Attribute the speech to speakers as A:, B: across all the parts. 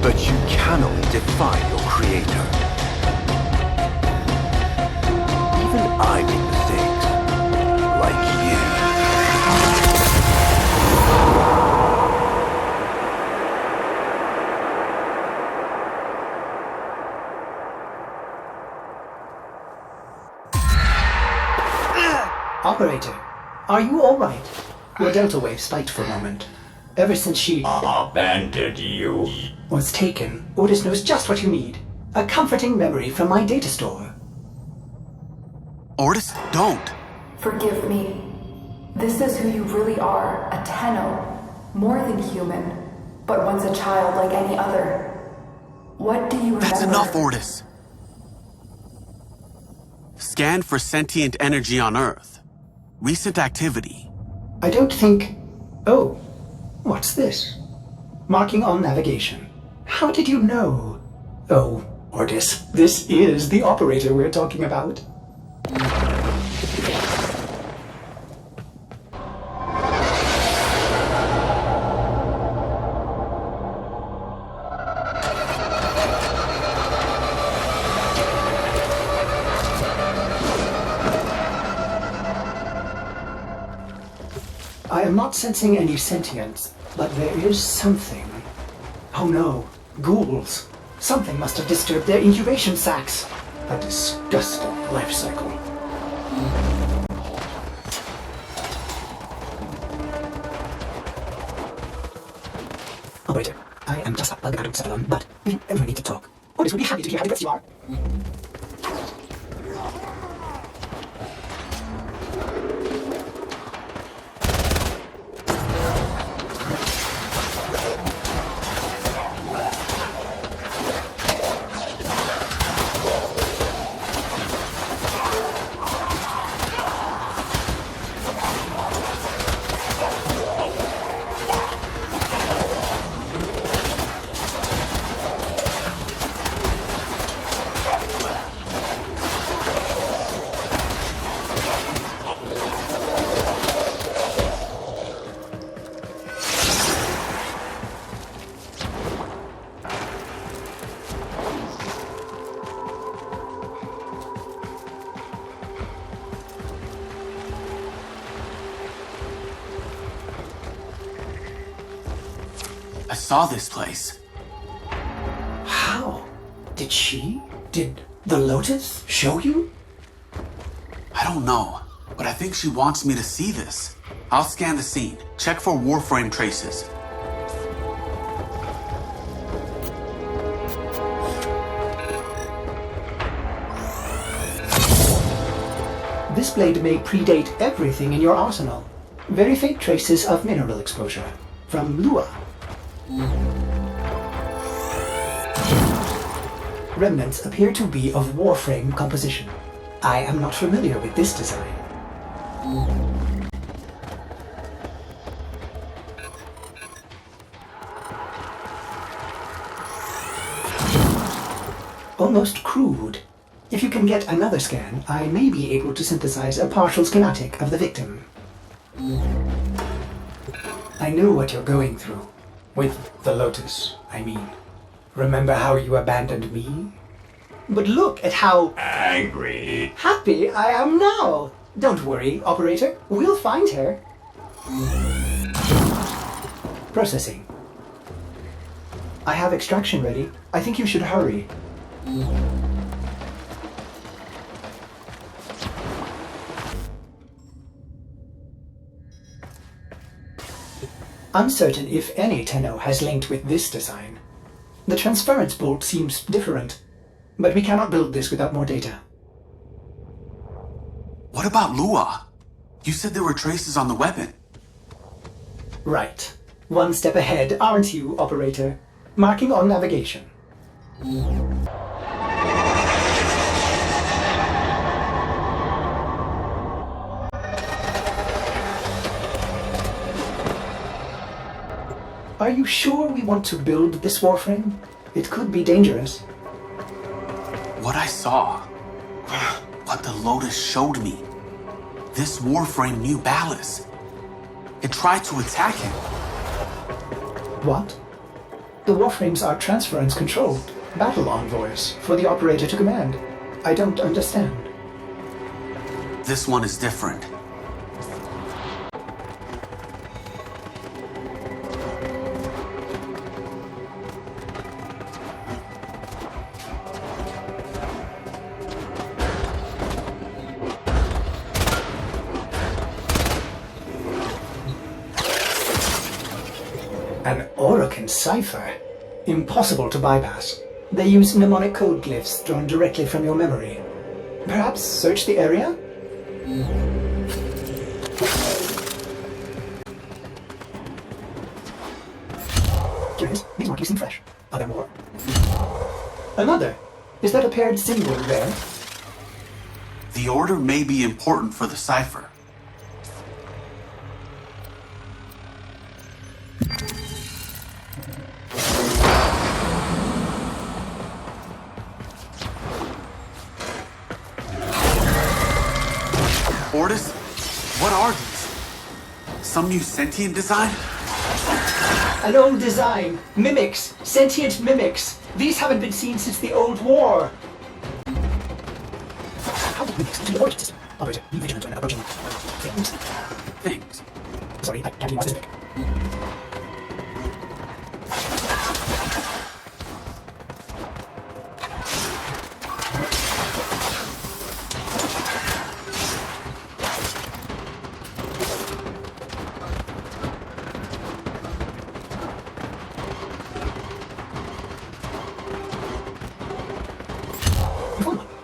A: But you cannot defy your creator. Even I make mistakes. Like you.
B: Operator, are you alright? Your delta wave spiked for a moment. Ever since she
C: abandoned you.
B: was taken, Otis knows just what you need. A comforting memory from my data store.
D: Otis, don't.
E: Forgive me. This is who you really are, a Tenno. More than human, but once a child like any other. What do you remember?
D: That's enough, Otis. Scan for sentient energy on Earth. Recent activity.
B: I don't think... Oh, what's this? Marking on navigation. How did you know? Oh, Otis, this is the operator we're talking about. I am not sensing any sentience, but there is something. Oh no, ghouls. Something must have disturbed their incubation sacs. A disgusting life cycle. Operator, I am just bugging out of settle on, but we really need to talk. Otis would be happy to hear how good you are.
D: I saw this place.
B: How? Did the Lotus show you?
D: I don't know, but I think she wants me to see this. I'll scan the scene. Check for Warframe traces.
B: This blade may predate everything in your arsenal. Very faint traces of mineral exposure. From Lua. Remnants appear to be of Warframe composition. I am not familiar with this design. Almost crude. If you can get another scan, I may be able to synthesize a partial schematic of the victim. I know what you're going through. With the Lotus, I mean. Remember how you abandoned me? But look at how
C: Angry.
B: happy I am now! Don't worry, operator. We'll find her. Processing. I have extraction ready. I think you should hurry. Uncertain if any Tenno has linked with this design. The transference bolt seems different, but we cannot build this without more data.
D: What about Lua? You said there were traces on the weapon.
B: Right. One step ahead, aren't you, operator? Marking on navigation. Are you sure we want to build this Warframe? It could be dangerous.
D: What I saw. What the Lotus showed me. This Warframe knew Ballas. It tried to attack him.
B: What? The Warframes are transference-controlled battle envoys for the operator to command. I don't understand.
D: This one is different.
B: An Orokin cipher? Impossible to bypass. They use mnemonic code glyphs drawn directly from your memory. Perhaps search the area? Curious, these markings seem fresh. Are there more? Another? Is that a paired symbol there?
D: The order may be important for the cipher. Ortis, what are these? Some new sentient design?
B: An old design. Mimics. Sentient mimics. These haven't been seen since the old war. How did mimics enter the origin system? Operator, be vigilant when approaching things.
D: Things.
B: Sorry, I can't be more specific.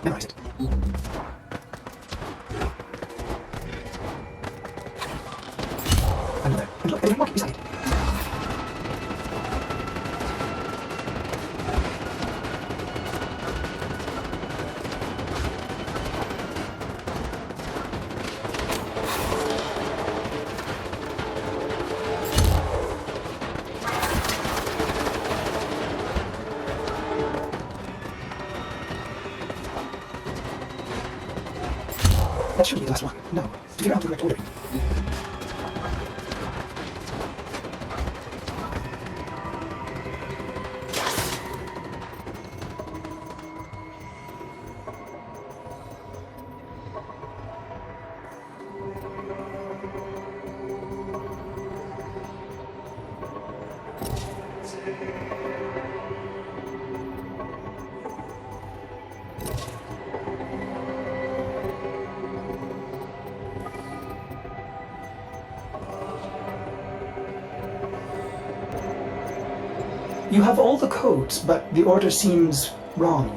B: Memorize it. Another. And look, there's a market beside it. That should be the last one. No. To figure out the correct ordering. You have all the codes, but the order seems wrong.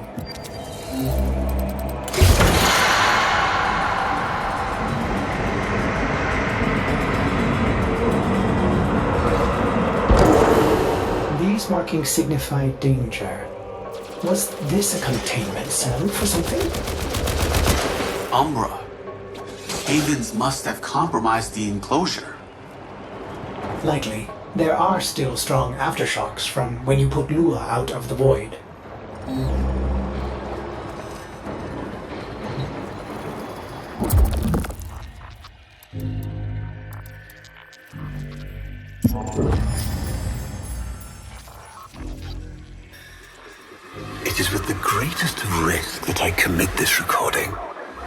B: These markings signify danger. Was this a containment cell for something?
D: Umbra. Havens must have compromised the enclosure.
B: Likely. There are still strong aftershocks from when you put Lua out of the void.
A: It is with the greatest of risk that I commit this recording.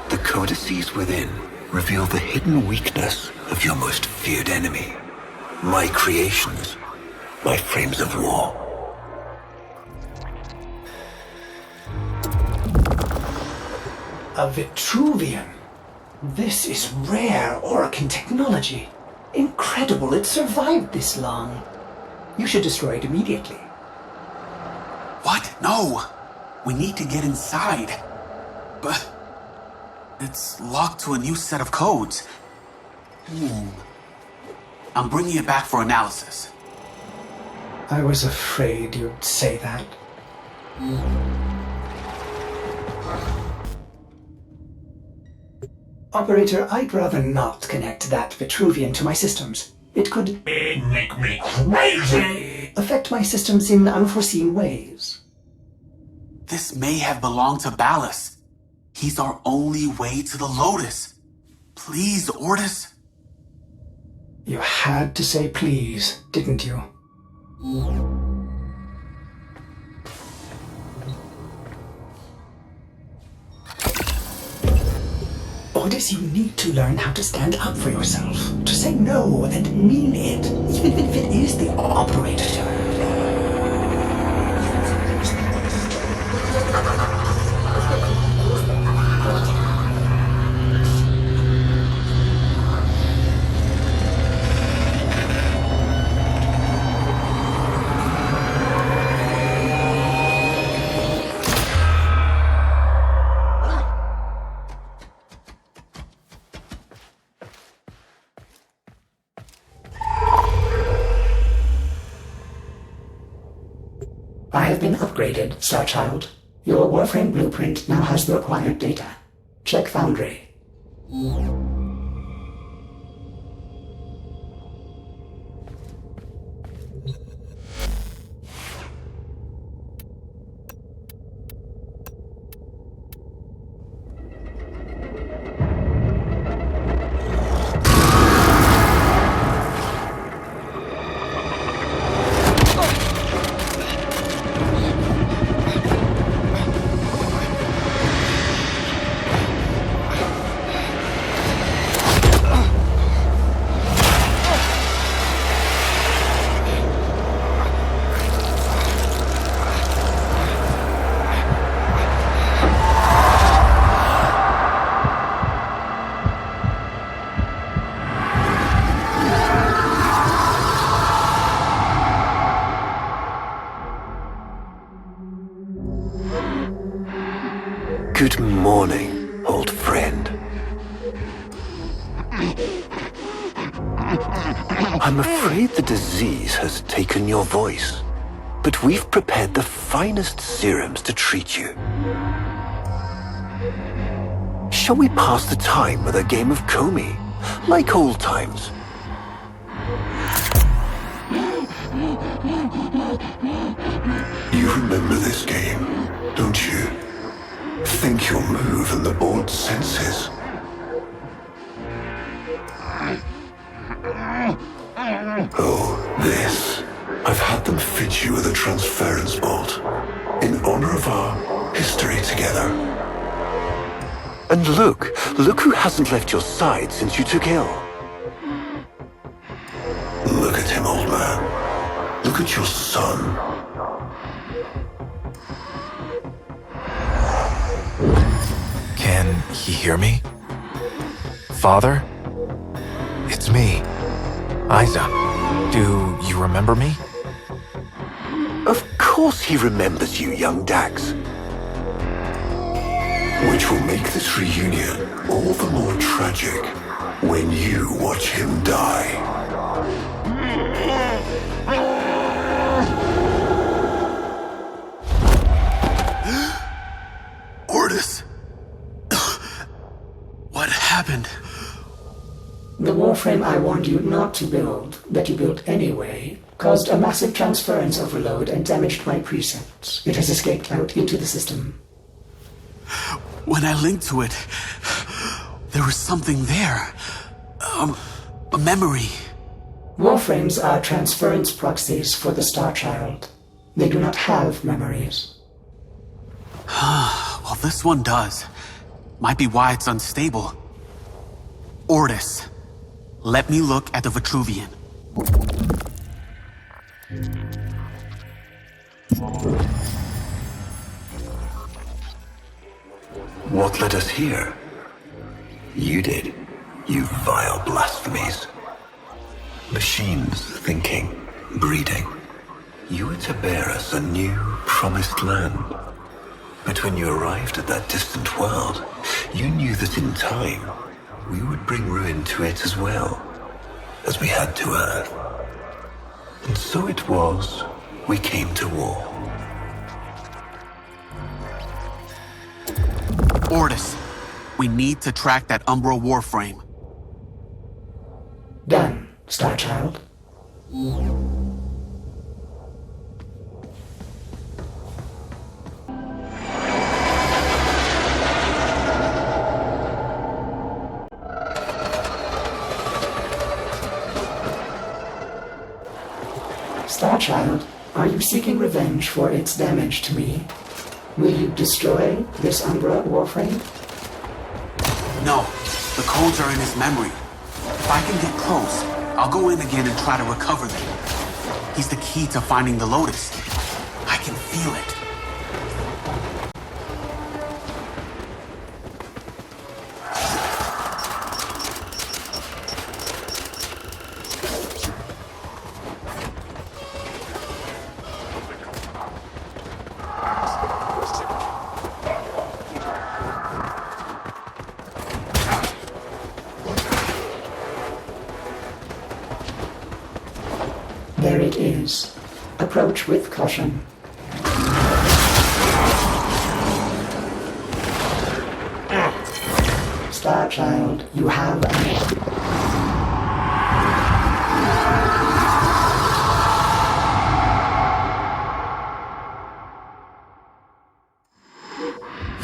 A: The codices within reveal the hidden weakness of your most feared enemy. My creations, my frames of war.
B: A Vitruvian. This is rare Orokin technology. Incredible it survived this long. You should destroy it immediately.
D: What? No! We need to get inside. But it's locked to a new set of codes. I'm bringing it back for analysis.
B: I was afraid you'd say that. Operator, I'd rather not connect that Vitruvian to my systems. It could
C: Make me crazy!
B: affect my systems in unforeseen ways.
D: This may have belonged to Ballast. He's our only way to the Lotus. Please, Ortis.
B: You had to say please, didn't you? Ordis, you need to learn how to stand up for yourself. To say no and mean it, even if it is the operator's turn. I have been upgraded, Starchild. Your Warframe blueprint now has the required data. Check Foundry.
A: Good morning, old friend. I'm afraid the disease has taken your voice, but we've prepared the finest serums to treat you. Shall we pass the time with a game of Comey, like old times?
C: You remember this game, don't you? Think you'll move in the board's senses. Oh, this. I've had them fit you with a transference bolt, in honor of our history together.
A: And look who hasn't left your side since you took ill.
C: Look at him, old man. Look at your son.
F: Can he hear me? Father? It's me, Isa. Do you remember me?
A: Of course he remembers you, young Dax.
C: Which will make this reunion all the more tragic when you watch him die.
D: Ordis! What happened?
B: The Warframe I warned you not to build, that you built anyway, caused a massive transference overload and damaged my precepts. It has escaped out into the system.
D: When I linked to it, there was something there. A memory.
B: Warframes are transference proxies for the Starchild. They do not have memories.
D: Well, this one does. Might be why it's unstable. Ordis, let me look at the Vitruvian.
A: What led us here? You did, you vile blasphemies. Machines thinking, breeding. You were to bear us a new, promised land. But when you arrived at that distant world, you knew that in time, we would bring ruin to it as well, as we had to Earth. And so it was, we came to war.
D: Ordis, we need to track that Umbra Warframe.
B: Done, Starchild. Starchild, are you seeking revenge for its damage to me? Will you destroy this Umbra Warframe?
D: No, The codes are in his memory. If I can get close, I'll go in again and try to recover them. He's the key to finding the Lotus. I can feel it.
B: There it is. Approach with caution. Star Child, you have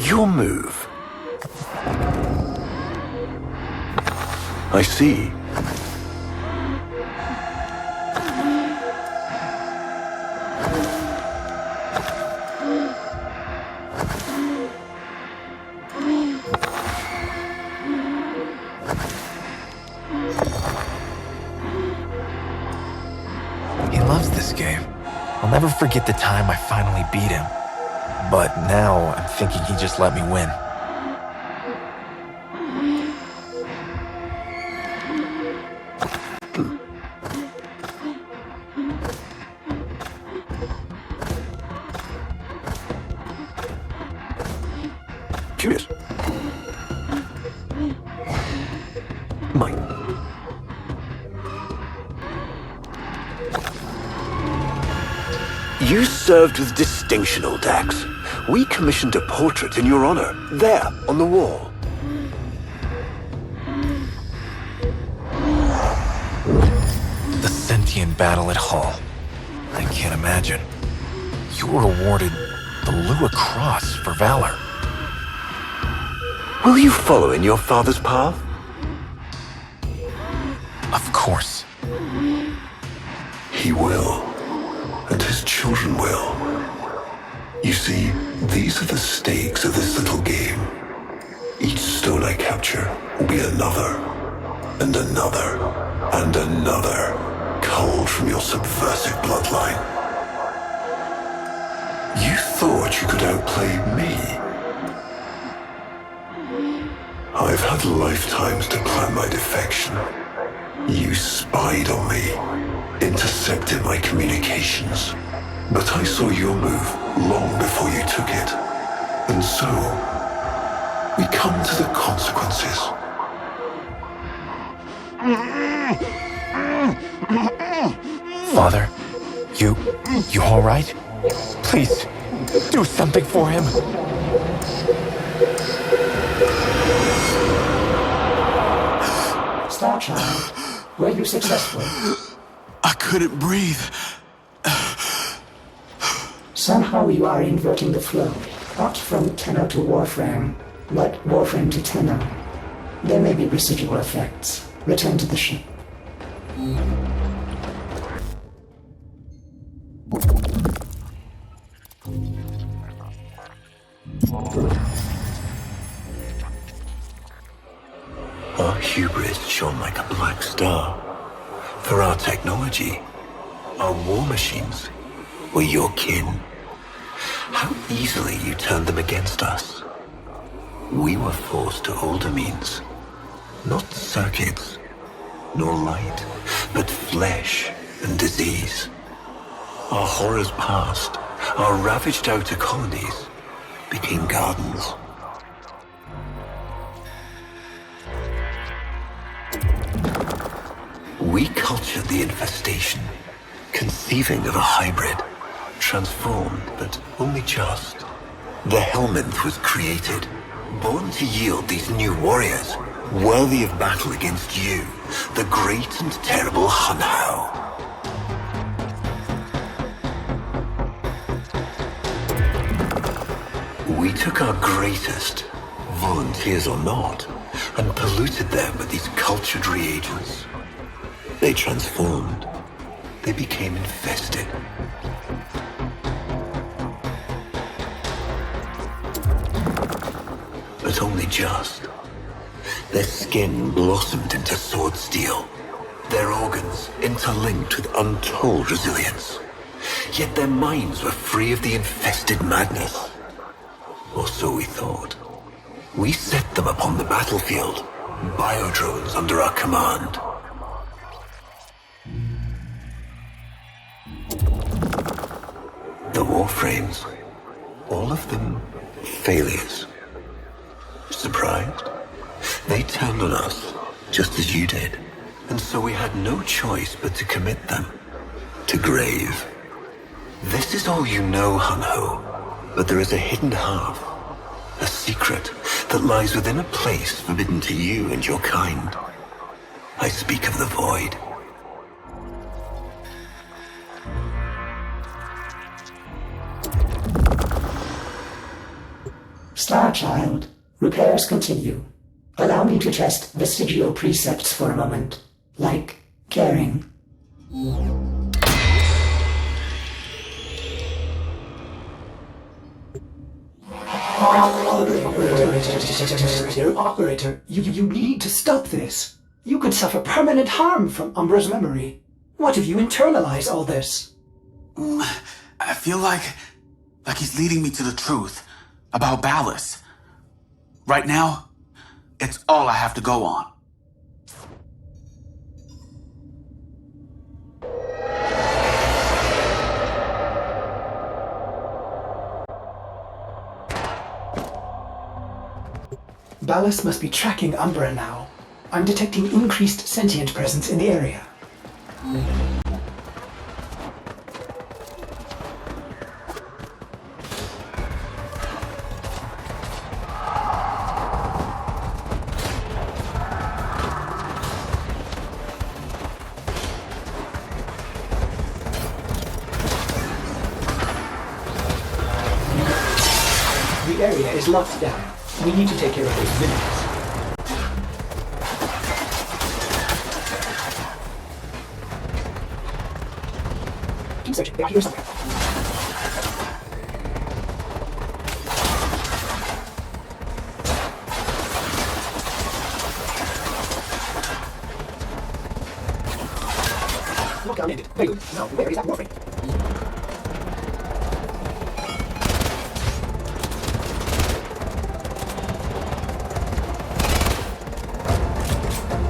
A: Your move. I see.
F: He loves this game. I'll never forget the time I finally beat him. But now I'm thinking he just let me win.
A: Curious. Mine. You served with distinction, old Dax. We commissioned a portrait in your honor, there, on the wall.
F: The sentient battle at Hull. I can't imagine. You were awarded the Lua Cross for valor.
A: Will you follow in your father's path?
F: Of course.
C: He will, and his children will. You see, these are the stakes of this little game. Each stone I capture will be another, and another, and another, culled from your subversive bloodline. You thought you could outplay me? I've had lifetimes to plan my defection. You spied on me, intercepted my communications. But I saw your move long before you took it. And so, we come to the consequences.
F: Father, you all right? Please, do something for him.
B: Star Child. Were you successful?
D: I couldn't breathe.
B: Somehow you are inverting the flow, not from Tenno to Warframe, but Warframe to Tenno. There may be residual effects. Return to the ship.
A: Our hubris shone like a black star. For our technology, our war machines were your kin. How easily you turned them against us. We were forced to older means. Not circuits, nor light, but flesh and disease. Our horrors past, our ravaged outer colonies became gardens. We cultured the infestation, conceiving of a hybrid, transformed, but only just. The Helminth was created, born to yield these new warriors, worthy of battle against you, the great and terrible Hunhao. We took our greatest, volunteers or not, and polluted them with these cultured reagents. They transformed. They became infested. But only just. Their skin blossomed into sword steel, their organs interlinked with untold resilience. Yet their minds were free of the infested madness. Or so we thought. We set them upon the battlefield, biodrones under our command. The Warframes, all of them failures. Surprised? They turned on us, just as you did. And so we had no choice but to commit them to grave. This is all you know, Hun-Ho, but there is a hidden half, a secret that lies within a place forbidden to you and your kind. I speak of the Void.
B: Starchild, repairs continue. Allow me to test vestigial precepts for a moment, like caring. Operator, you need to stop this. You could suffer permanent harm from Umbra's memory. What if you internalize all this?
D: I feel like he's leading me to the truth about Ballas. Right now, it's all I have to go on.
B: Ballas must be tracking Umbra now. I'm detecting increased sentient presence in the area. The area is locked down. We need to take care of those villains. Keep searching. They are here somewhere. Lockdown ended. Very good. Now, where is that Warframe?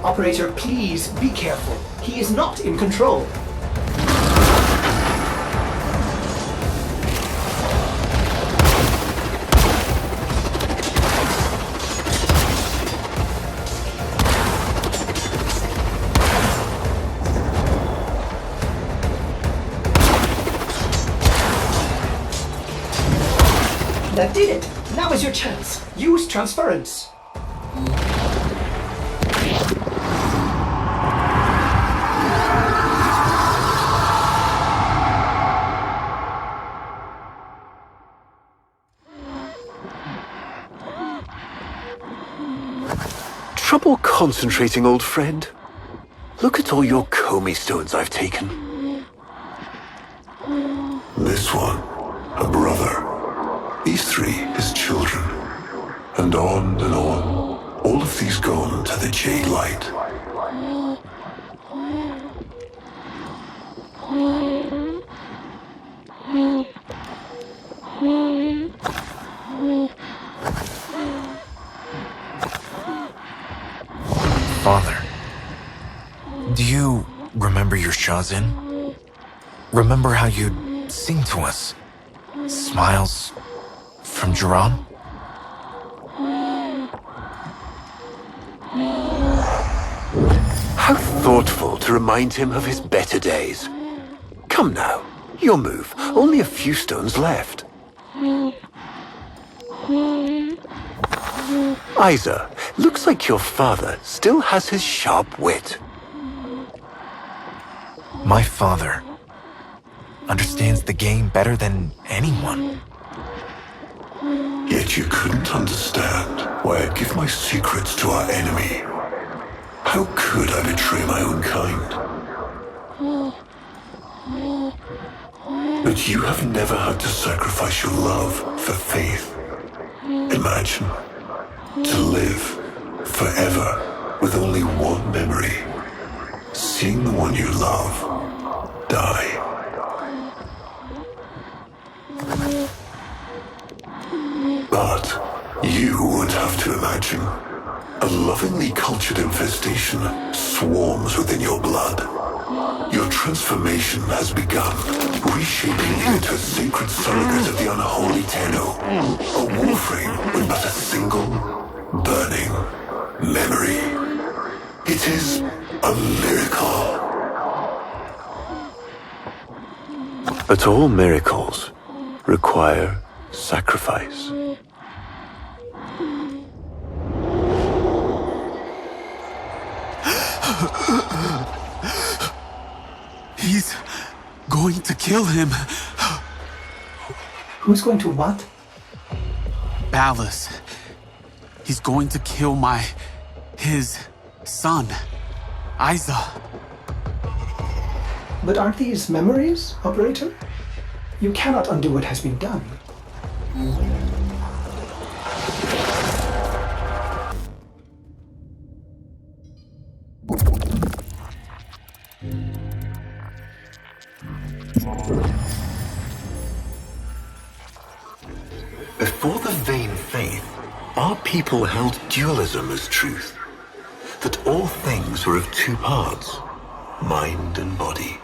B: Operator, please be careful. He is not in control. That did it! Now is your chance. Use transference.
A: Trouble concentrating, old friend? Look at all your Comey stones I've taken.
C: This one, a brother. These three, his children. And on and on. All of these gone to the Jade Light.
F: Father, do you remember your Shazin? Remember how you'd sing to us? Smiles from Jerome?
A: How thoughtful to remind him of his better days. Come now, your move. Only a few stones left. Isa, looks like your father still has his sharp wit.
F: My father understands the game better than anyone.
C: Yet you couldn't understand why I give my secrets to our enemy. How could I betray my own kind? But you have never had to sacrifice your love for faith. Imagine, to live Forever, with only one memory. Seeing the one you love die. But you would have to imagine a lovingly cultured infestation swarms within your blood. Your transformation has begun, reshaping you into a sacred surrogate of the unholy Tenno. A Warframe with but a single, burning memory. It is a miracle.
A: But all miracles require sacrifice.
D: He's going to kill him.
B: Who's going to what?
D: Ballas. He's going to kill his son, Isa.
B: But aren't these memories, Operator? You cannot undo what has been done.
A: Before the vain faith, our people held dualism as truth. That all things were of two parts, mind and body,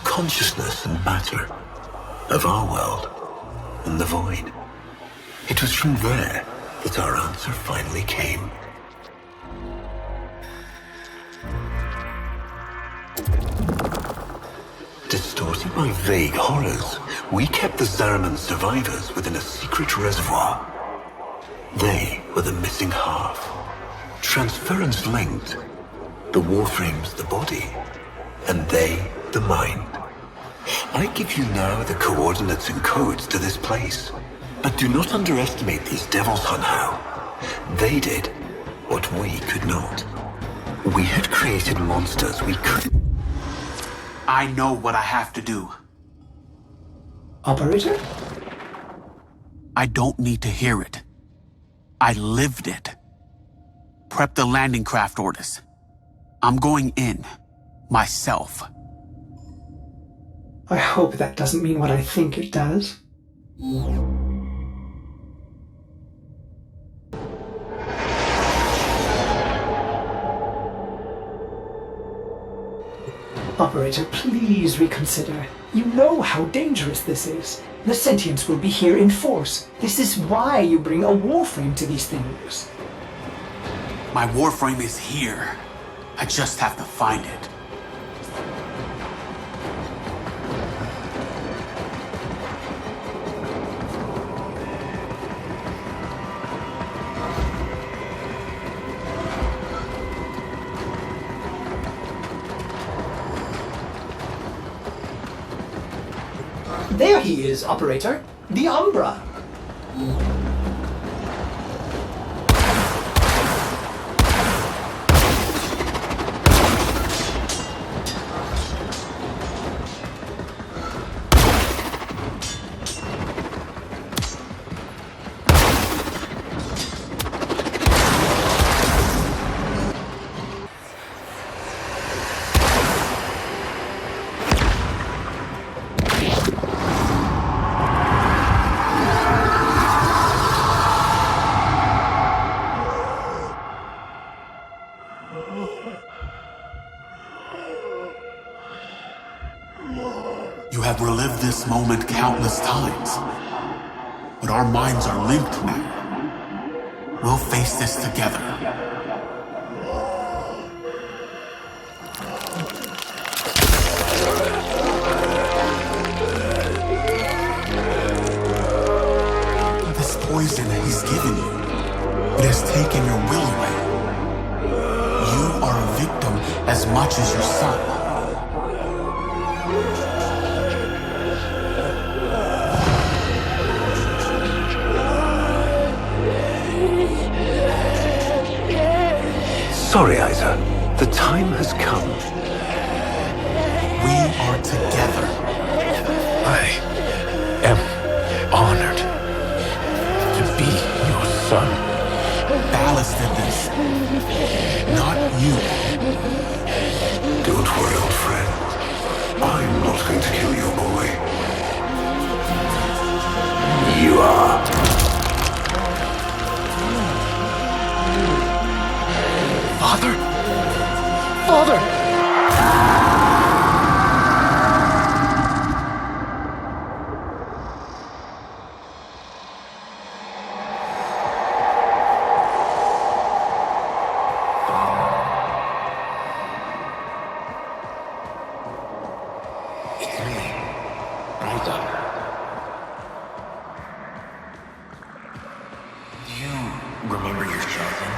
A: consciousness and matter, of our world and the void. It was from there that our answer finally came. Distorted by vague horrors, we kept the Zariman survivors within a secret reservoir. They were the missing half. Transference linked. The Warframe's the body, and they the mind. I give you now the coordinates and codes to this place, but do not underestimate these devils, Hunhow. They did what we could not. We had created monsters we could.
D: I know what I have to do.
B: Operator?
D: I don't need to hear it. I lived it. Prep the landing craft orders. I'm going in, myself.
B: I hope that doesn't mean what I think it does. Operator, please reconsider. You know how dangerous this is. The sentients will be here in force. This is why you bring a Warframe to these things.
D: My Warframe is here. I just have to find it.
B: There he is, Operator. The Umbra.
D: You have relived this moment countless times, but our minds are linked now. We'll face this together. This poison he's given you, it has taken your will away. You are a victim as much as your son.
A: Sorry, Isa. The time has come.
D: We are together.
F: I am honored to be your son.
D: Ballas did this. Not you.
C: Don't worry, old friend. I'm not going to kill your boy.
A: You are.
F: Father? Father!
C: It's me, brother. Do you remember your childhood?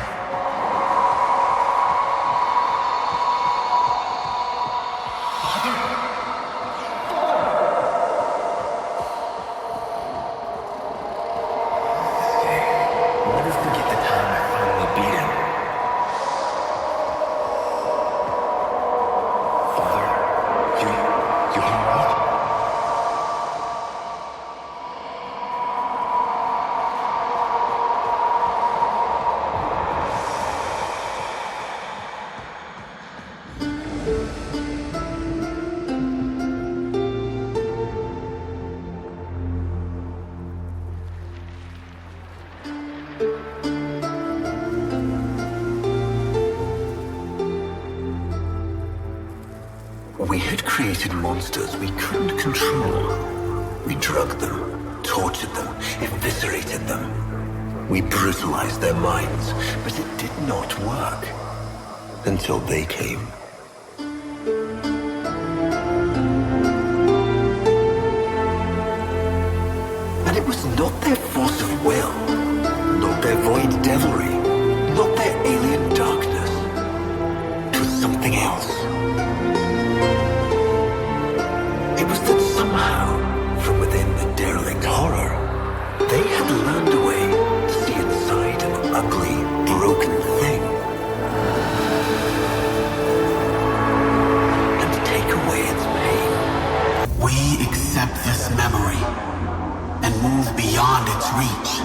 C: I'll never forget the time I finally beat him. Father, you hear me?
A: We had created monsters we couldn't control. We drugged them, tortured them, eviscerated them. We brutalized their minds, but it did not work. Until they came. And it was not their force of will, not their void devilry, not their alien darkness. It was something else. It was that somehow, from within the derelict horror, they had learned a way to see inside an ugly, broken thing. And to take away its pain.
D: We accept this memory and move beyond its reach.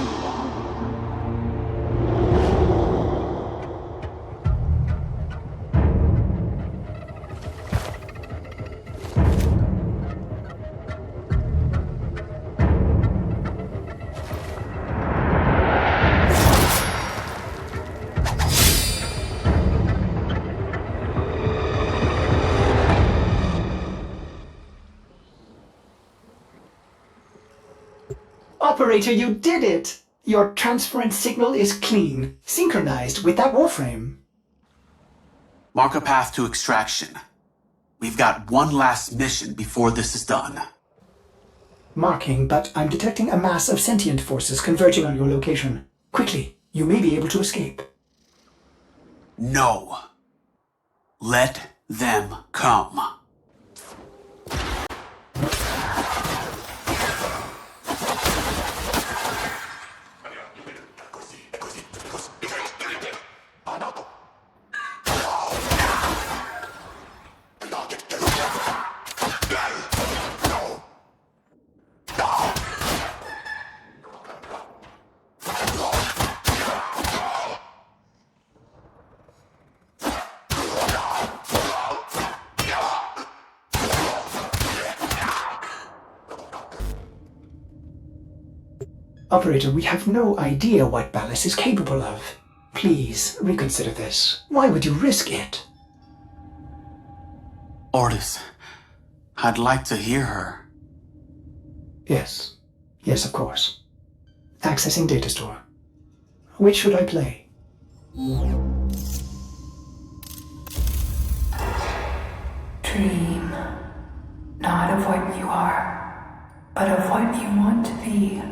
B: Operator, you did it! Your transference signal is clean, synchronized with that Warframe.
D: Mark a path to extraction. We've got one last mission before this is done.
B: Marking, but I'm detecting a mass of sentient forces converging on your location. Quickly, you may be able to escape.
D: No. Let them come.
B: Operator, we have no idea what Ballas is capable of. Please, reconsider this. Why would you risk it?
D: Ordis, I'd like to hear her.
B: Yes. Yes, of course. Accessing data store. Which should I play?
E: Dream, not of what you are, but of what you want to be.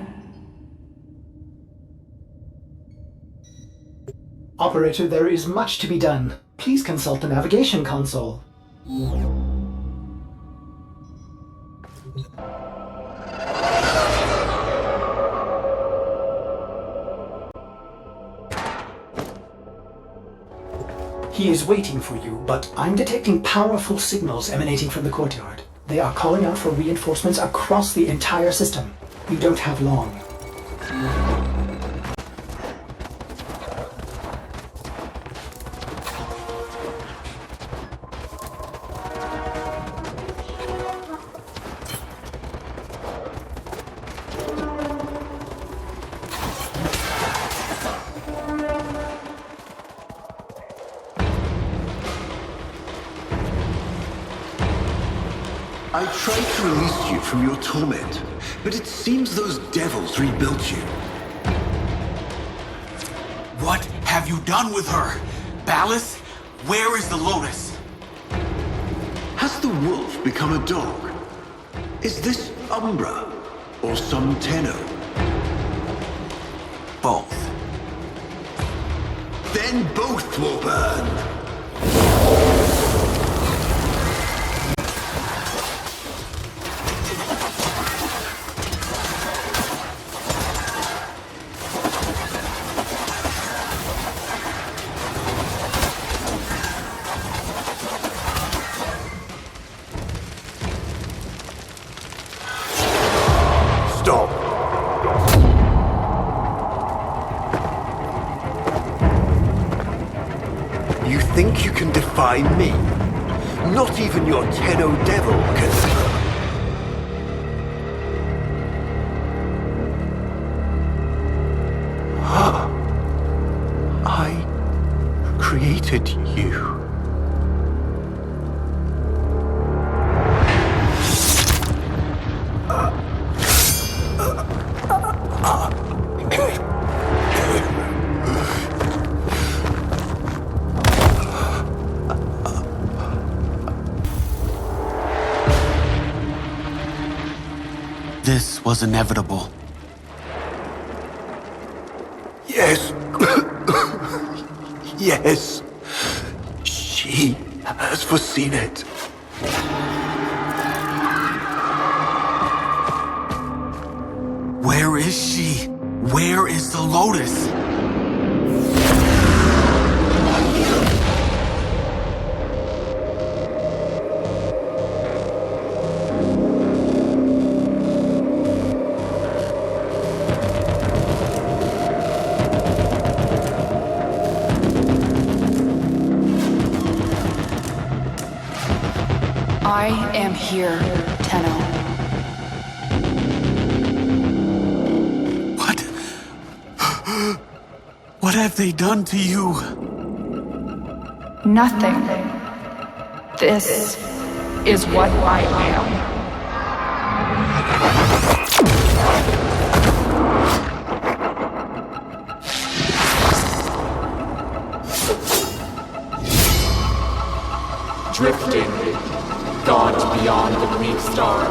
B: Operator, there is much to be done. Please consult the navigation console. He is waiting for you, but I'm detecting powerful signals emanating from the courtyard. They are calling out for reinforcements across the entire system. You don't have long.
A: I tried to release you from your torment, but it seems those devils rebuilt you.
D: What have you done with her? Ballas, where is the Lotus?
A: Has the wolf become a dog? Is this Umbra or some Tenno?
D: Both.
A: Then both will burn.
C: Stop.
A: You think you can defy me? Not even your Tenno devil can ever. I created you.
D: This was inevitable.
A: Yes. Yes. She has foreseen it.
D: Where is she? Where is the Lotus?
E: I am here, Tenno.
D: What? What have they done to you?
E: Nothing. This is what I am.
G: Drifting, gaunt beyond the Greek star.